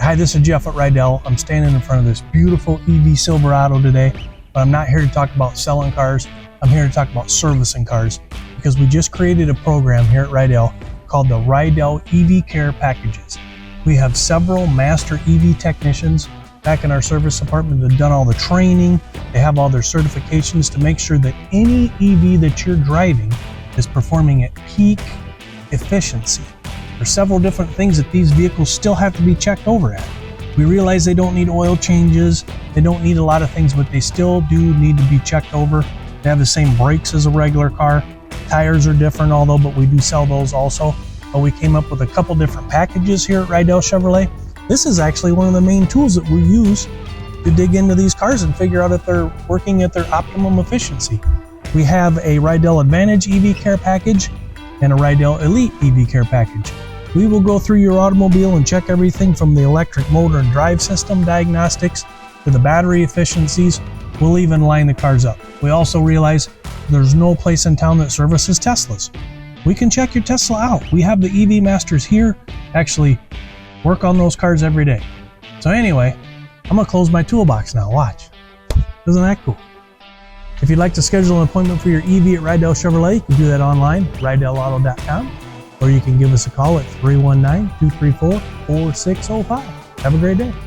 Hi, this is Jeff at Rydell. I'm standing in front of this beautiful EV Silverado today, but I'm not here to talk about selling cars. I'm here to talk about servicing cars because we just created a program here at Rydell called the Rydell EV Care packages. We have several master EV technicians back in our service department that have done all the training. They have all their certifications to make sure that any EV that you're driving is performing at peak efficiency. There's several different things that these vehicles still have to be checked over at. We realize they don't need oil changes, they don't need a lot of things, but they still do need to be checked over. They have the same brakes as a regular car. Tires are different, but we do sell those also. But we came up with a couple different packages here at Rydell Chevrolet. This is actually one of the main tools that we use to dig into these cars and figure out if they're working at their optimum efficiency. We have a Rydell Advantage EV Care package and a Rydell Elite EV Care package. We will go through your automobile and check everything from the electric motor and drive system diagnostics to the battery efficiencies. We'll even line the cars up. We also realize there's no place in town that services Teslas. We can check your Tesla out. We have the EV masters here actually work on those cars every day. So anyway, I'm gonna close my toolbox now. Watch. Isn't that cool? If you'd like to schedule an appointment for your EV at Rydell Chevrolet, you can do that online, rydellauto.com, or you can give us a call at 319-234-4605. Have a great day.